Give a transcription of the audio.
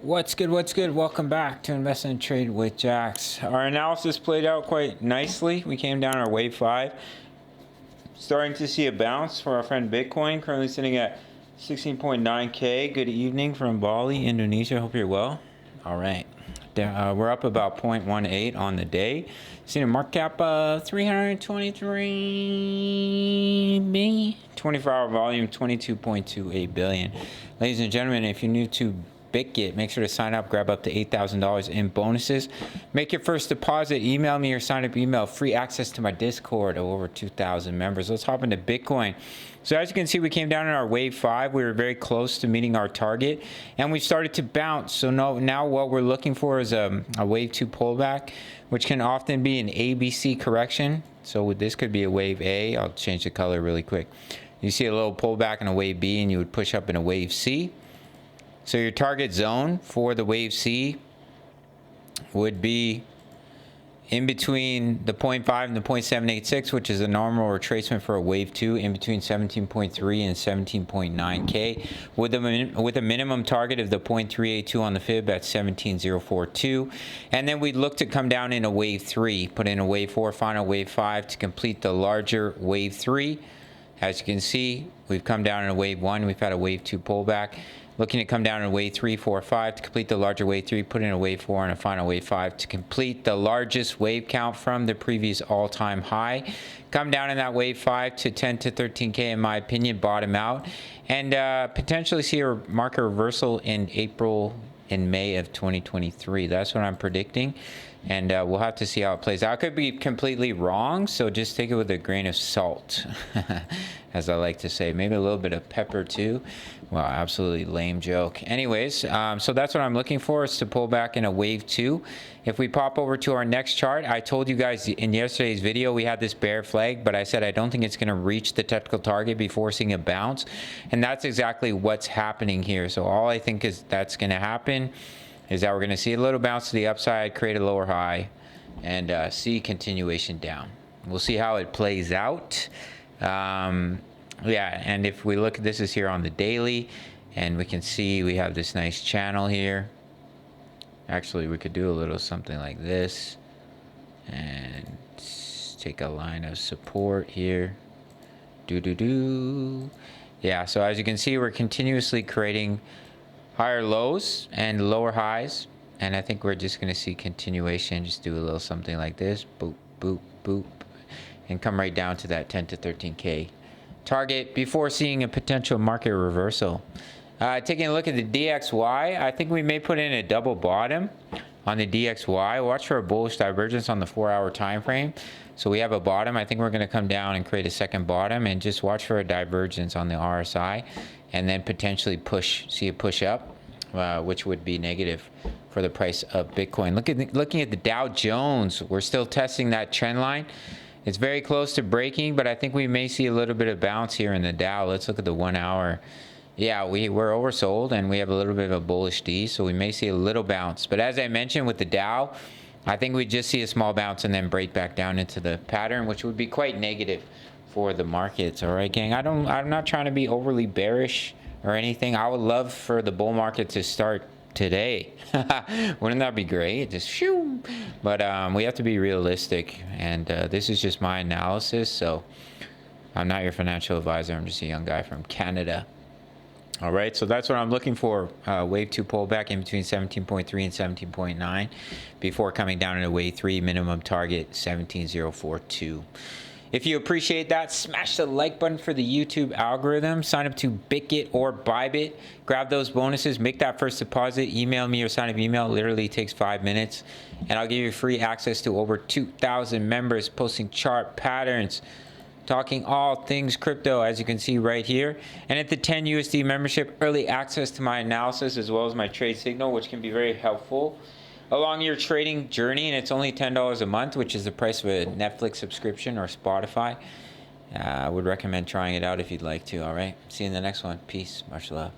What's good? What's good? Welcome back to Invest and Trade with Jax. Our analysis played out quite nicely. We came down our wave 5. Starting to see a bounce for our friend Bitcoin, currently sitting at 16.9K. Good evening from Bali, Indonesia. Hope you're well. All right. We're up about 0.18 on the day. Seen a market cap of 323 billion. 24-hour volume, 22.28 billion. Ladies and gentlemen, if you're new to Bitget, make sure to sign up, grab up to $8,000 in bonuses. Make your first deposit, email me or sign up email, free access to my Discord of over 2,000 members. Let's hop into Bitcoin. So as you can see, we came down in our wave 5. We were very close to meeting our target and we started to bounce. So now what we're looking for is a wave 2 pullback, which can often be an ABC correction. So this could be a wave A. I'll change the color really quick. You see a little pullback in a wave B and you would push up in a wave C. So your target zone for the wave C would be in between the 0.5 and the 0.786, which is a normal retracement for a wave 2, in between 17.3 and 17.9K, with a minimum target of the 0.382 on the fib at 17.042. And then we'd look to come down in a wave 3, put in a wave 4, final wave 5 to complete the larger wave 3. As you can see, we've come down in a wave 1, we've had a wave 2 pullback. Looking to come down in wave 3, 4, 5 to complete the larger wave 3, put in a wave 4 and a final wave 5 to complete the largest wave count from the previous all-time high. Come down in that wave 5 to 10 to 13K in my opinion, bottom out, and potentially see a market reversal in April and May of 2023. That's what I'm predicting. And we'll have to see how it plays out. I could be completely wrong, so just take it with a grain of salt, as I like to say. Maybe a little bit of pepper too. Wow, absolutely lame joke. Anyways, so that's what I'm looking for, is to pull back in a wave 2. If we pop over to our next chart, I told you guys in yesterday's video we had this bear flag, but I said I don't think it's going to reach the technical target before seeing a bounce. And that's exactly what's happening here. So all I think is that's going to happen is that we're going to see a little bounce to the upside, create a lower high, and see continuation down. We'll see how it plays out. Yeah, and if we look, this is here on the daily, and we can see we have this nice channel here. Actually, we could do a little something like this, and take a line of support here. Yeah, so as you can see, we're continuously creating higher lows and lower highs, and I think we're just going to see continuation. Just do a little something like this, boop, boop, boop, and come right down to that 10 to 13K target before seeing a potential market reversal. Taking a look at the DXY, I think we may put in a double bottom on the DXY. Watch for a bullish divergence on the 4-hour time frame. So we have a bottom. I think we're going to come down and create a second bottom, and just watch for a divergence on the RSI, and then potentially see a push up, which would be negative for the price of Bitcoin. Looking at the Dow Jones, we're still testing that trend line. It's very close to breaking, but I think we may see a little bit of bounce here in the Dow. Let's look at the 1 hour. Yeah, we're oversold and we have a little bit of a bullish D, so we may see a little bounce. But as I mentioned with the Dow, I think we just see a small bounce and then break back down into the pattern, which would be quite negative for the markets. All right, gang. I'm not trying to be overly bearish or anything. I would love for the bull market to start today. Wouldn't that be great? Just shoo. But we have to be realistic, and this is just my analysis. So I'm not your financial advisor. I'm just a young guy from Canada. All right, so that's what I'm looking for. Wave 2 pullback in between 17.3 and 17.9 before coming down into wave 3, minimum target 17.042. If you appreciate that, smash the like button for the YouTube algorithm. Sign up to Bitget or Bybit. Grab those bonuses. Make that first deposit. Email me or sign up email. It literally takes 5 minutes. And I'll give you free access to over 2,000 members posting chart patterns, talking all things crypto, as you can see right here. And at the 10 USD membership, early access to my analysis as well as my trade signal, which can be very helpful along your trading journey, and it's only $10 a month, which is the price of a Netflix subscription or Spotify. I would recommend trying it out if you'd like to. All right, see you in the next one. Peace, much love.